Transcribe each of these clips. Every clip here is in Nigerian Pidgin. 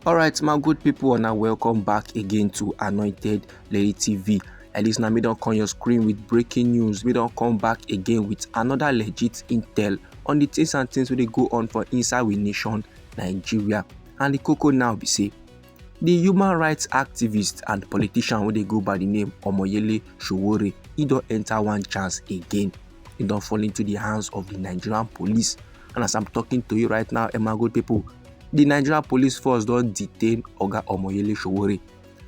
Alright, my good people, and now welcome back again to Anointed Lady TV. At least now, we don't come your screen with breaking news. We don't come back again with another legit intel on the things and things they go on for inside we nation, Nigeria. And the cocoa now be say, the human rights activist and politician wey dey go by the name Omoyele Sowore, he don't enter one chance again. He don't fall into the hands of the Nigerian police. And as I'm talking to you right now, my good people, the Nigerian police force don detain Oga Omoyele Sowore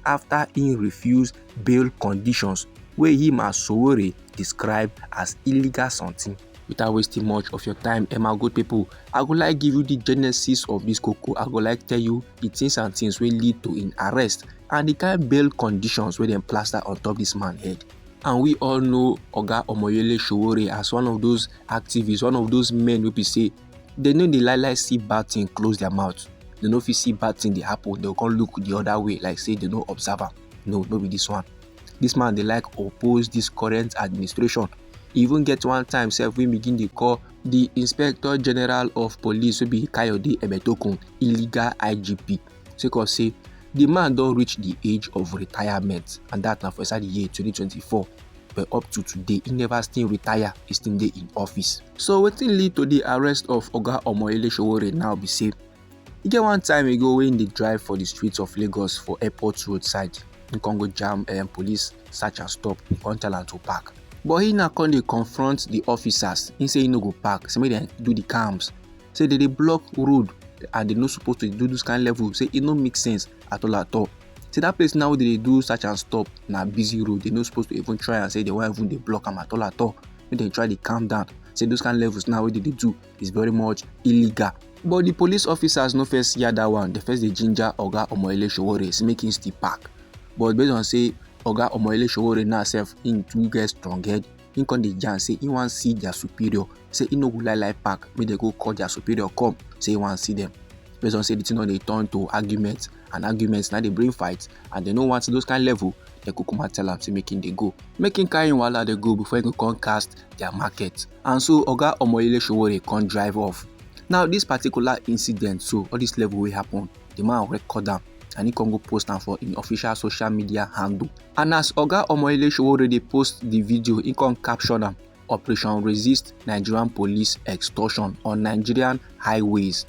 after he refused bail conditions wey him as Sowore describe as illegal something. Without wasting much of your time, my good people, I would like give you the genesis of this cocoa. I would like tell you the things and things will lead to in arrest and the kind bail conditions wey dem plaster on top this man head. And we all know Oga Omoyele Sowore as one of those activists, one of those men wey be say they know the like see bad thing close their mouth. They know if you see bad thing they happen, they'll come look the other way, like say they no observe am. No be this one. This man they like oppose this current administration. Even get one time self we begin to call the Inspector General of Police will be Kayode Ebetokun illegal IGP. So cause say the man don't reach the age of retirement, and that now for inside the year 2024. But up to today, he never still retire, he still dey in office. So wetin lead to the arrest of Oga Omoyele Sowore now be say, e get one time ago when they drive for the streets of Lagos for airport roadside. He can go jam police search and stop, he can't tell am to park. But he now come dey confront the officers. He say he no go park, say make dem do the cams. Say they block road and they no supposed to do this kind of level. Say it no make sense at all. See that place now they do search and stop na busy road. They no supposed to even try and say they won't even they block them at all. When they try to calm down. Say those kind of levels now what they do is very much illegal. But the police officers no first hear that one. They first they ginger Oga Omoyele Sowore say make him still park. But based on say Oga Omoyele Sowore now self in too get strong head, he come the jam say he want see their superior. Say he no go like park. Make they go call their superior come. Say he want see them. Based on say the thing on they turn to arguments, and arguments now they bring fights, and they no want those kind of level. They could come and tell them to making they go, making carrying while they go before they can cast their market. And so Oga Omoyele Sowore can drive off. Now this particular incident, so all this level will happen, the man record them and he can go post them for in official social media handle. And as Oga Omoyele Sowore they post the video, he can caption them. Operation Resist Nigerian Police Extortion on Nigerian Highways.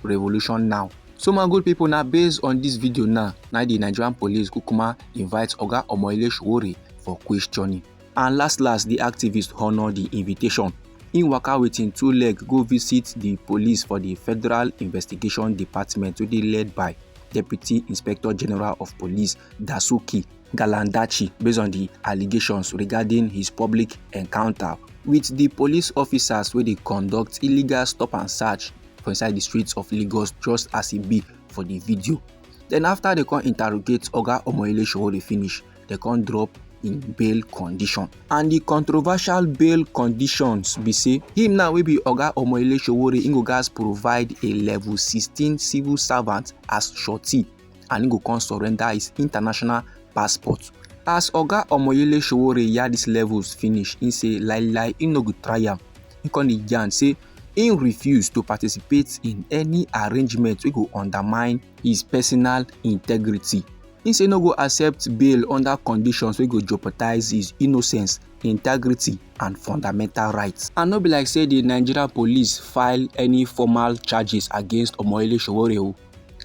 #revolution now. So my good people, now based on this video now the Nigerian police Kukuma invites Oga Omoyele Sowore for questioning. And last the activist honor the invitation. In waka with him 2 legs go visit the police for the Federal Investigation Department, which is led by Deputy Inspector General of Police Dasuki Galandachi, based on the allegations regarding his public encounter with the police officers where they conduct illegal stop and search for inside the streets of Lagos, just as it be for the video. Then after they can interrogate Oga Omoyele Sowore finish, they can drop in bail condition. And the controversial bail conditions be say him now will be Oga Omoyele Sowore, he go gas provide a level 16 civil servant as surety, and he go come surrender his international passport. As Oga Omoyele Sowore hear these levels finish, he say lie he no go try am. He come the yarn say he refuse to participate in any arrangement wey go undermine his personal integrity. He say no go accept bail under conditions wey go jeopardize his innocence, integrity and fundamental rights. And no be like say the Nigerian police file any formal charges against Omoyele Sowore,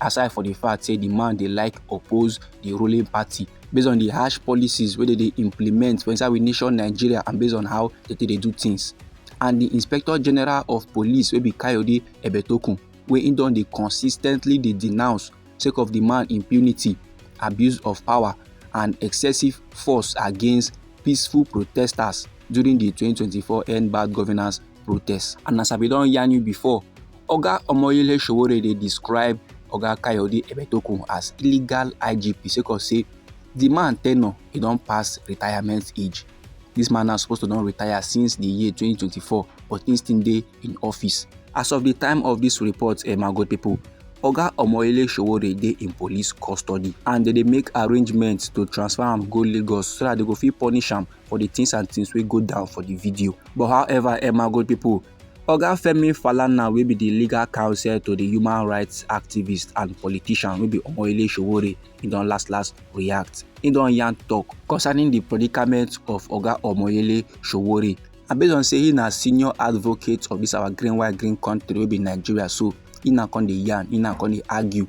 aside for the fact say the man they like oppose the ruling party based on the harsh policies where they implement for inside we nation Nigeria, and based on how they do things. And the Inspector General of Police will be Kayode Ebetokun, where he don they consistently they denounce sake of the man impunity, abuse of power and excessive force against peaceful protesters during the 2024 End Bad Governance protests. And as I be don yarn you before, Oga Omoyele Sowore they describe Oga Kayode Ebetokun as illegal IGP sake of say the man tenure he don't pass retirement age. This man is supposed to not retire since the year 2024, but he still dey in office. As of the time of this report, my good people, Oga Omoyele Sowore dey in police custody, and they make arrangements to transfer him go Lagos so that they go fit punish him for the things and things we go down for the video. But however, my good people, Oga Femi Falana wey be the legal counsel to the human rights activist and politician wey be Omoyele Sowore, he don last react. He don yarn talk concerning the predicament of Oga Omoyele Sowore. And based on say he na senior advocate of this our green white green country wey be Nigeria, so he na come dey yarn, he na come dey argue.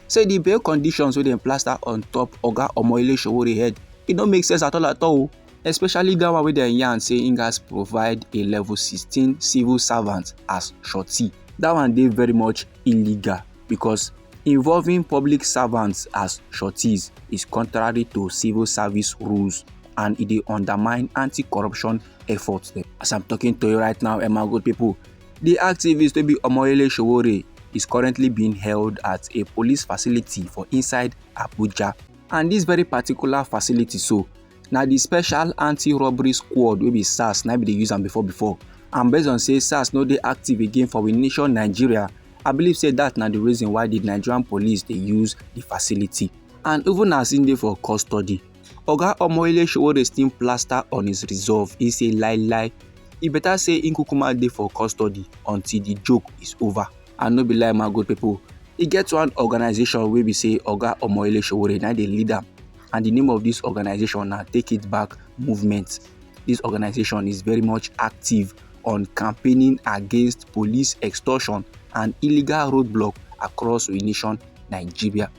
Say the bail conditions wey dem plaster on top Oga Omoyele Sowore head, e no make sense at all. Especially that one wey dem yarn say im gats provide a level 16 civil servant as surety. That one dey very much illegal because involving public servants as sureties is contrary to civil service rules and e dey undermine anti-corruption efforts dem. As I'm talking to you right now, my good people, the activist wey be Omoyele Sowore is currently being held at a police facility for inside Abuja, and this very particular facility so na the special anti-robbery squad wey be SARS na be dey use am before, and based on say SARS no dey active again for we nation Nigeria, I believe say that na the reason why the Nigerian police dey use the facility. And even as im dey for custody, Oga Omoyele Sowore still plaster on his resolve. He say lie, e better say im kukuma dey for custody until the joke is over. And no be lie, my good people, e get one organization wey be say Oga Omoyele Sowore na dey lead am, and the name of this organization na Take It Back Movement. This organization is very much active on campaigning against police extortion and illegal roadblock across the nation Nigeria.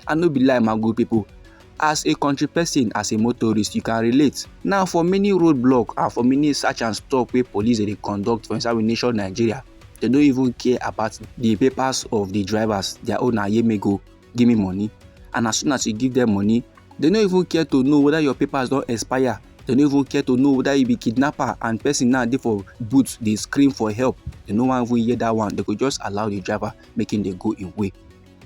And no be lie, my good people, as a country person, as a motorist, you can relate. Now for many roadblock and for many search and stop wey police dey conduct for inside the nation Nigeria, they don't even care about the papers of the drivers. Their own na yemego, give me money. And as soon as you give them money, they don't even care to know whether your papers don't expire. They don't even care to know whether you be kidnapper and person now dey for boots, they scream for help. They no one even hear that one. They could just allow the driver making they go away.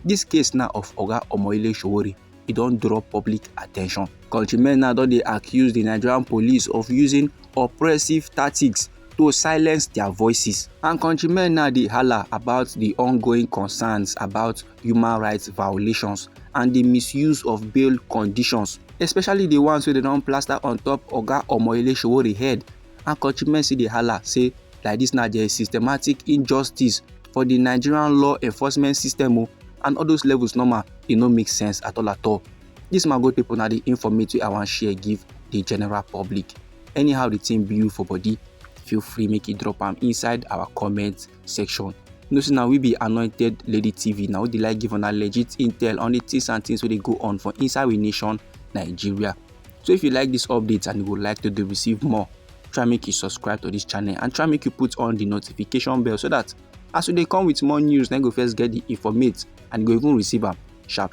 This case now of Oga Omoyele Sowore, it don't draw public attention. Countrymen now don't they accuse the Nigerian police of using oppressive tactics to silence their voices. And countrymen now they holler about the ongoing concerns about human rights violations and the misuse of bail conditions, especially the ones where they don't plaster on top Oga Omoyele Sowore head. And countrymen see the holler say like this now there is systematic injustice for the Nigerian law enforcement system, and all those levels normal, it no make sense at all. This my good people now the informative I want share give the general public. Anyhow the thing be you for body, feel free make it drop am inside our comment section. You know, so now we be Anointed Lady TV. Now we like give on a legit intel on the things and things where they go on for inside we nation Nigeria. So if you like this update and you would like to receive more, try make you subscribe to this channel and try make you put on the notification bell so that as they come with more news, then go first get the informate and go even receive them sharp.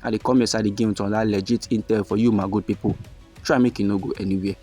And they come inside the game to that legit intel for you, my good people. Try make it no go anywhere.